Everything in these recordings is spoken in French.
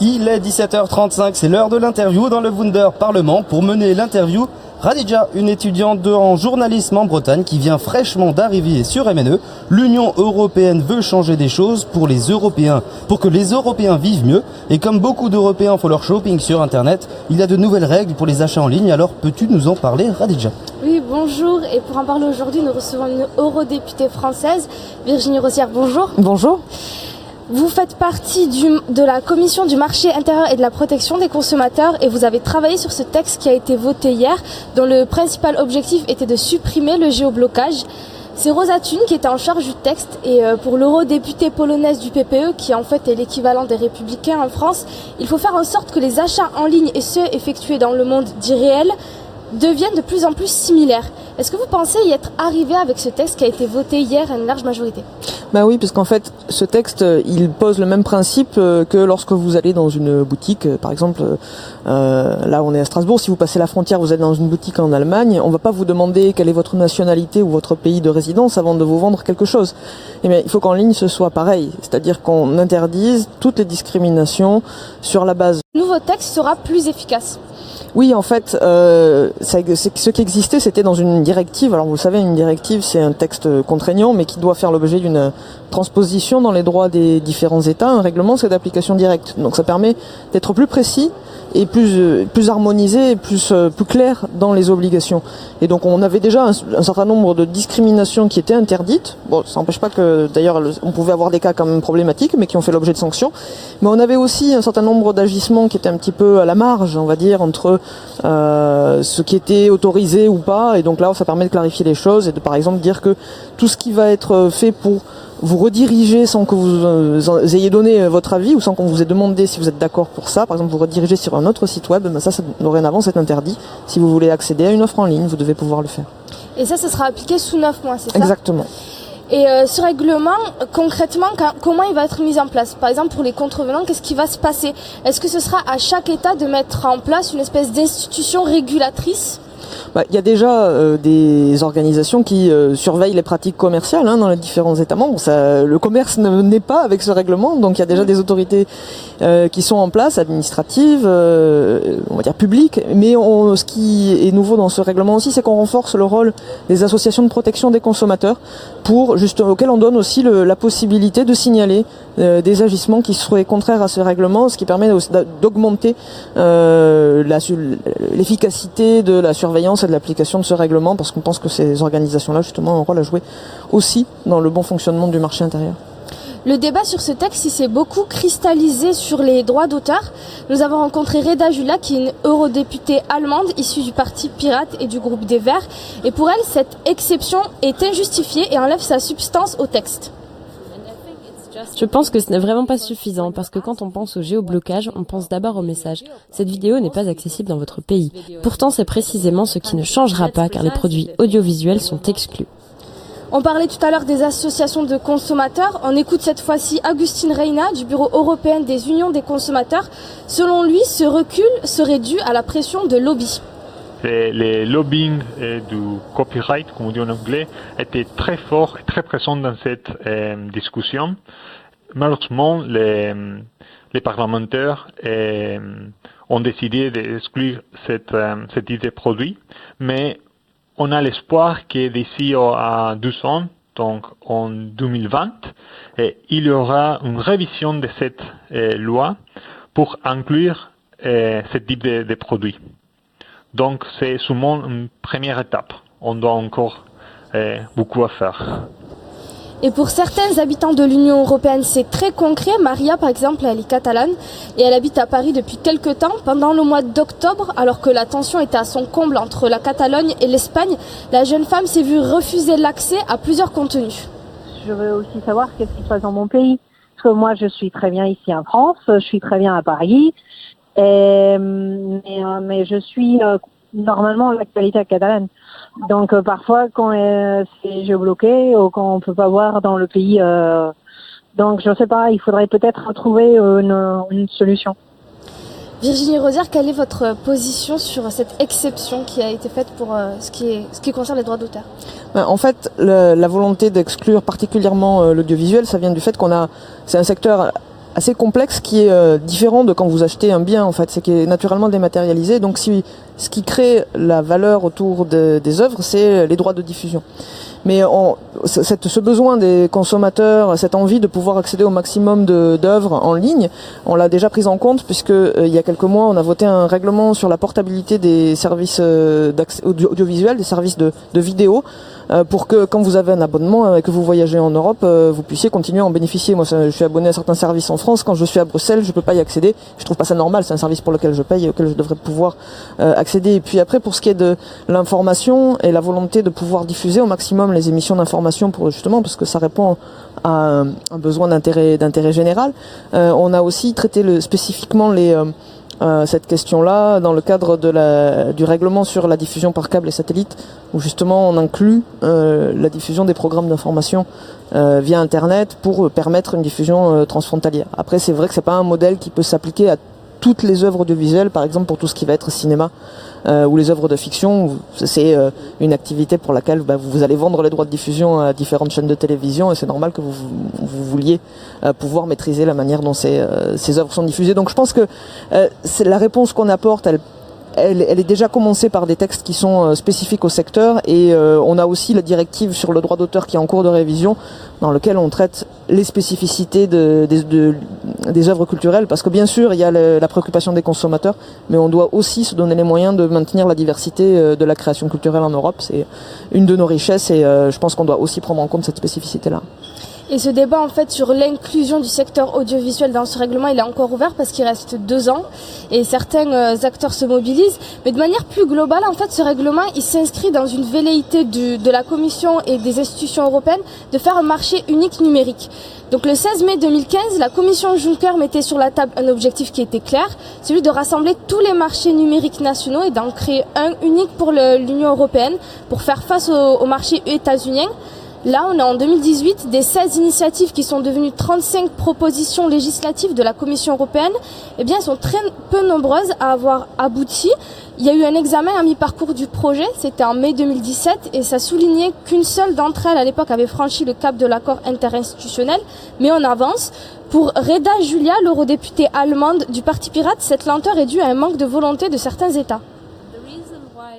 Il est 17h35, c'est l'heure de l'interview dans le Wunder Parlement. Pour mener l'interview, Radija, une étudiante en journalisme en Bretagne qui vient fraîchement d'arriver sur MNE. L'Union européenne veut changer des choses pour les Européens, pour que les Européens vivent mieux. Et comme beaucoup d'Européens font leur shopping sur Internet, il y a de nouvelles règles pour les achats en ligne. Alors peux-tu nous en parler, Radija ? Oui, bonjour. Et pour en parler aujourd'hui, nous recevons une eurodéputée française, Virginie Rosière. Bonjour. Bonjour. Vous faites partie de la commission du marché intérieur et de la protection des consommateurs et vous avez travaillé sur ce texte qui a été voté hier, dont le principal objectif était de supprimer le géoblocage. C'est Rosa Thun qui était en charge du texte et pour l'eurodéputée polonaise du PPE, qui en fait est l'équivalent des Républicains en France, il faut faire en sorte que les achats en ligne et ceux effectués dans le monde dit réel deviennent de plus en plus similaires. Est-ce que vous pensez y être arrivé avec ce texte qui a été voté hier à une large majorité ? Ben oui, parce qu'en fait, ce texte, il pose le même principe que lorsque vous allez dans une boutique. Par exemple, là on est à Strasbourg, si vous passez la frontière, vous êtes dans une boutique en Allemagne, on va pas vous demander quelle est votre nationalité ou votre pays de résidence avant de vous vendre quelque chose. Et bien, il faut qu'en ligne ce soit pareil, c'est-à-dire qu'on interdise toutes les discriminations sur la base. Le nouveau texte sera plus efficace. Oui, en fait, ce qui existait, c'était dans une directive. Alors, vous le savez, une directive, c'est un texte contraignant, mais qui doit faire l'objet d'une transposition dans les droits des différents États. Un règlement, c'est d'application directe. Donc, ça permet d'être plus précis et plus harmonisé et plus clair dans les obligations. Et donc, on avait déjà un certain nombre de discriminations qui étaient interdites. Bon, ça n'empêche pas que, d'ailleurs, on pouvait avoir des cas quand même problématiques, mais qui ont fait l'objet de sanctions. Mais on avait aussi un certain nombre d'agissements qui étaient un petit peu à la marge, on va dire, entre ce qui était autorisé ou pas, et donc là ça permet de clarifier les choses et de par exemple dire que tout ce qui va être fait pour vous rediriger sans que vous ayez donné votre avis ou sans qu'on vous ait demandé si vous êtes d'accord pour ça, par exemple vous rediriger sur un autre site web, ben ça dorénavant c'est interdit. Si vous voulez accéder à une offre en ligne, vous devez pouvoir le faire. Et ça sera appliqué sous 9 mois, c'est ça ? Exactement. Et ce règlement, concrètement, comment il va être mis en place ? Par exemple, pour les contrevenants, qu'est-ce qui va se passer ? Est-ce que ce sera à chaque État de mettre en place une espèce d'institution régulatrice ? Il y a déjà des organisations qui surveillent les pratiques commerciales dans les différents États membres. Le commerce ne naît pas avec ce règlement, donc il y a déjà des autorités qui sont en place, administratives, on va dire publiques. Mais ce qui est nouveau dans ce règlement aussi, c'est qu'on renforce le rôle des associations de protection des consommateurs, auxquelles on donne aussi la possibilité de signaler des agissements qui seraient contraires à ce règlement, ce qui permet d'augmenter l'efficacité de la surveillance et de l'application de ce règlement, parce qu'on pense que ces organisations-là, justement, ont un rôle à jouer aussi dans le bon fonctionnement du marché intérieur. Le débat sur ce texte, il s'est beaucoup cristallisé sur les droits d'auteur. Nous avons rencontré Reda Jula, qui est une eurodéputée allemande issue du Parti Pirate et du groupe des Verts. Et pour elle, cette exception est injustifiée et enlève sa substance au texte. Je pense que ce n'est vraiment pas suffisant parce que quand on pense au géoblocage, on pense d'abord au message. Cette vidéo n'est pas accessible dans votre pays. Pourtant, c'est précisément ce qui ne changera pas car les produits audiovisuels sont exclus. On parlait tout à l'heure des associations de consommateurs. On écoute cette fois-ci Agustin Reina du Bureau européen des unions des consommateurs. Selon lui, ce recul serait dû à la pression de lobby. Le lobbying du copyright, comme on dit en anglais, était très fort et très présent dans cette discussion. Malheureusement, les parlementaires ont décidé d'exclure ce type de produit, mais on a l'espoir que d'ici à 2 ans, donc en 2020, il y aura une révision de cette loi pour inclure ce type de produit. Donc c'est seulement une première étape. On doit encore beaucoup à faire. Et pour certains habitants de l'Union européenne, c'est très concret. Maria, par exemple, elle est catalane et elle habite à Paris depuis quelques temps. Pendant le mois d'octobre, alors que la tension était à son comble entre la Catalogne et l'Espagne, la jeune femme s'est vue refuser l'accès à plusieurs contenus. Je veux aussi savoir qu'est-ce qui se passe dans mon pays. Parce que moi, je suis très bien ici en France, je suis très bien à Paris, mais je suis normalement l'actualité catalane. Donc parfois quand c'est géobloqué ou quand on peut pas voir dans le pays, donc je sais pas, il faudrait peut-être trouver une solution. Virginie Rosière, quelle est votre position sur cette exception qui a été faite pour ce qui concerne les droits d'auteur ? En fait, la volonté d'exclure particulièrement l'audiovisuel, ça vient du fait c'est un secteur assez complexe qui est différent de quand vous achetez un bien en fait, c'est qui est naturellement dématérialisé. Donc ce qui crée la valeur autour des œuvres, c'est les droits de diffusion. Mais ce besoin des consommateurs, cette envie de pouvoir accéder au maximum d'œuvres en ligne, on l'a déjà prise en compte puisque il y a quelques mois, on a voté un règlement sur la portabilité des services audiovisuels, des services de vidéo, pour que quand vous avez un abonnement et que vous voyagez en Europe, vous puissiez continuer à en bénéficier. Moi, je suis abonné à certains services en France. Quand je suis à Bruxelles, je peux pas y accéder. Je trouve pas ça normal. C'est un service pour lequel je paye et auquel je devrais pouvoir accéder. Et puis après, pour ce qui est de l'information et la volonté de pouvoir diffuser au maximum les émissions d'information parce que ça répond à un besoin d'intérêt général, on a aussi traité spécifiquement cette question-là dans le cadre du règlement sur la diffusion par câble et satellite, où justement on inclut la diffusion des programmes d'information via Internet pour permettre une diffusion transfrontalière. Après, c'est vrai que c'est pas un modèle qui peut s'appliquer à toutes les œuvres audiovisuelles, par exemple pour tout ce qui va être cinéma ou les œuvres de fiction. C'est une activité pour laquelle vous allez vendre les droits de diffusion à différentes chaînes de télévision et c'est normal que vous vouliez pouvoir maîtriser la manière dont ces œuvres sont diffusées. Donc je pense que c'est la réponse qu'on apporte, elle est déjà commencée par des textes qui sont spécifiques au secteur et on a aussi la directive sur le droit d'auteur qui est en cours de révision dans lequel on traite les spécificités des œuvres culturelles parce que bien sûr il y a la préoccupation des consommateurs mais on doit aussi se donner les moyens de maintenir la diversité de la création culturelle en Europe. C'est une de nos richesses et je pense qu'on doit aussi prendre en compte cette spécificité-là. Et ce débat en fait sur l'inclusion du secteur audiovisuel dans ce règlement, il est encore ouvert parce qu'il reste 2 ans et certains acteurs se mobilisent. Mais de manière plus globale, en fait, ce règlement, il s'inscrit dans une velléité de la Commission et des institutions européennes de faire un marché unique numérique. Donc le 16 mai 2015, la Commission Juncker mettait sur la table un objectif qui était clair, celui de rassembler tous les marchés numériques nationaux et d'en créer un unique pour l'Union européenne pour faire face au marché états-unien. Là, on est en 2018, des 16 initiatives qui sont devenues 35 propositions législatives de la Commission européenne, eh bien, elles sont très peu nombreuses à avoir abouti. Il y a eu un examen à mi-parcours du projet, c'était en mai 2017, et ça soulignait qu'une seule d'entre elles, à l'époque, avait franchi le cap de l'accord interinstitutionnel, mais on avance. Pour Reda Julia, l'eurodéputée allemande du Parti pirate, cette lenteur est due à un manque de volonté de certains États.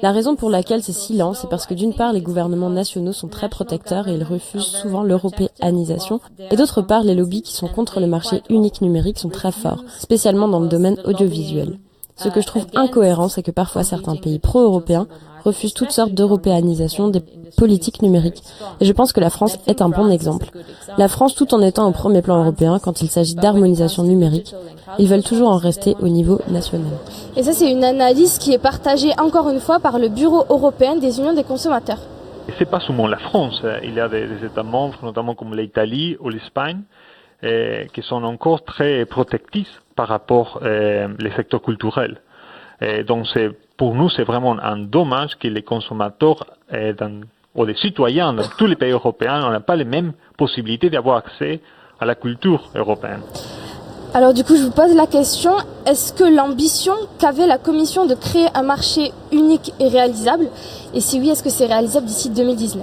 La raison pour laquelle c'est si lent, c'est parce que d'une part, les gouvernements nationaux sont très protecteurs et ils refusent souvent l'européanisation, et d'autre part, les lobbies qui sont contre le marché unique numérique sont très forts, spécialement dans le domaine audiovisuel. Ce que je trouve incohérent, c'est que parfois certains pays pro-européens refusent toutes sortes d'européanisation des politiques numériques. Et je pense que la France est un bon exemple. La France, tout en étant au premier plan européen, quand il s'agit d'harmonisation numérique, ils veulent toujours en rester au niveau national. Et ça, c'est une analyse qui est partagée encore une fois par le Bureau européen des unions des consommateurs. Et c'est pas seulement la France. Il y a des États membres, notamment comme l'Italie ou l'Espagne, qui sont encore très protectrices par rapport aux secteurs culturels. Et donc pour nous, c'est vraiment un dommage que les consommateurs ou les citoyens dans tous les pays européens n'ont pas les mêmes possibilités d'avoir accès à la culture européenne. Alors du coup, je vous pose la question, est-ce que l'ambition qu'avait la Commission de créer un marché unique est réalisable? Et si oui, est-ce que c'est réalisable d'ici 2019?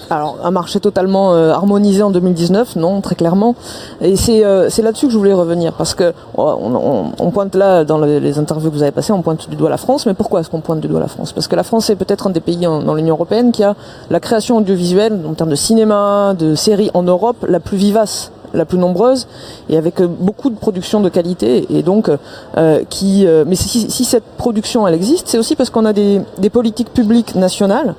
Alors, un marché totalement harmonisé en 2019, non, très clairement. Et c'est là-dessus que je voulais revenir, parce que on pointe là, dans les interviews que vous avez passées, on pointe du doigt la France, mais pourquoi est-ce qu'on pointe du doigt la France? Parce que la France est peut-être un des pays dans l'Union européenne qui a la création audiovisuelle, en termes de cinéma, de séries en Europe, la plus vivace, la plus nombreuse, et avec beaucoup de production de qualité, et donc mais si cette production elle existe, c'est aussi parce qu'on a des politiques publiques nationales,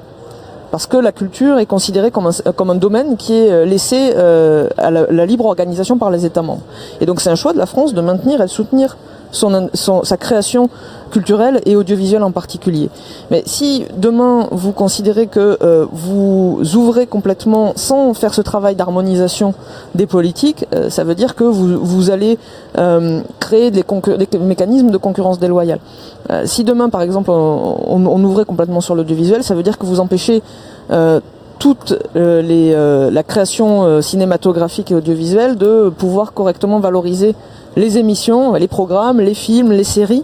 parce que la culture est considérée comme un domaine qui est laissé à la libre organisation par les États membres. Et donc c'est un choix de la France de maintenir et de soutenir sa création culturelle et audiovisuelle en particulier. Mais si demain vous considérez que vous ouvrez complètement sans faire ce travail d'harmonisation des politiques, ça veut dire que vous allez créer des mécanismes de concurrence déloyale. Si demain par exemple on ouvrait complètement sur l'audiovisuel, ça veut dire que vous empêchez toute la création cinématographique et audiovisuelle de pouvoir correctement valoriser les émissions, les programmes, les films, les séries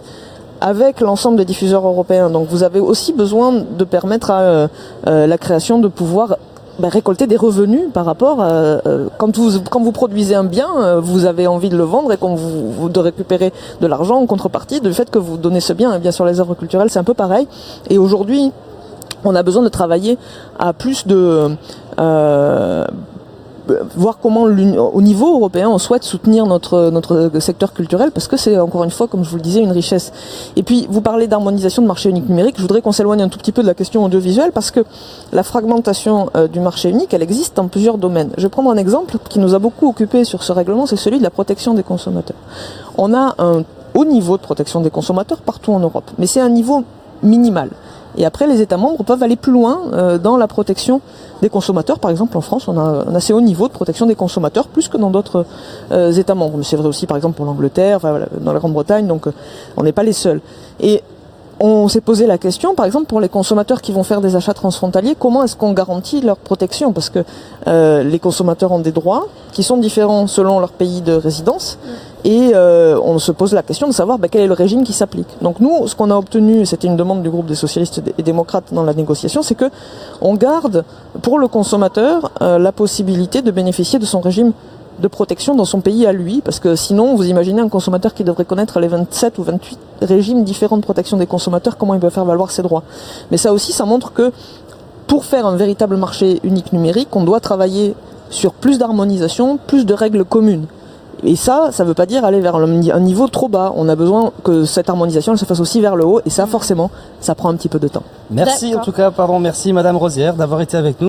avec l'ensemble des diffuseurs européens. Donc vous avez aussi besoin de permettre à la création de pouvoir récolter des revenus par rapport à, quand vous produisez un bien, vous avez envie de le vendre et de récupérer de l'argent en contrepartie du fait que vous donnez ce bien. Et bien sûr, les œuvres culturelles, c'est un peu pareil. Et aujourd'hui, on a besoin de travailler à plus de voir comment au niveau européen on souhaite soutenir notre secteur culturel, parce que c'est encore une fois, comme je vous le disais, une richesse. Et puis vous parlez d'harmonisation de marché unique numérique, je voudrais qu'on s'éloigne un tout petit peu de la question audiovisuelle, parce que la fragmentation du marché unique, elle existe dans plusieurs domaines. Je vais prendre un exemple qui nous a beaucoup occupé sur ce règlement, c'est celui de la protection des consommateurs. On a un haut niveau de protection des consommateurs partout en Europe, mais c'est un niveau minimal. Et après, les États membres peuvent aller plus loin dans la protection des consommateurs. Par exemple, en France, on a un assez haut niveau de protection des consommateurs, plus que dans d'autres États membres. Mais c'est vrai aussi, par exemple, pour l'Angleterre, enfin, voilà, dans la Grande-Bretagne, donc on n'est pas les seuls. Et on s'est posé la question, par exemple, pour les consommateurs qui vont faire des achats transfrontaliers, comment est-ce qu'on garantit leur protection? Parce que les consommateurs ont des droits qui sont différents selon leur pays de résidence. Et on se pose la question de savoir quel est le régime qui s'applique. Donc nous, ce qu'on a obtenu, c'était une demande du groupe des socialistes et démocrates dans la négociation, c'est que on garde pour le consommateur la possibilité de bénéficier de son régime de protection dans son pays à lui, parce que sinon, vous imaginez un consommateur qui devrait connaître les 27 ou 28 régimes différents de protection des consommateurs, comment il peut faire valoir ses droits. Mais ça aussi, ça montre que pour faire un véritable marché unique numérique, on doit travailler sur plus d'harmonisation, plus de règles communes. Et ça ne veut pas dire aller vers un niveau trop bas. On a besoin que cette harmonisation elle se fasse aussi vers le haut. Et ça, forcément, ça prend un petit peu de temps. Merci en tout cas, merci Madame Rosière d'avoir été avec nous.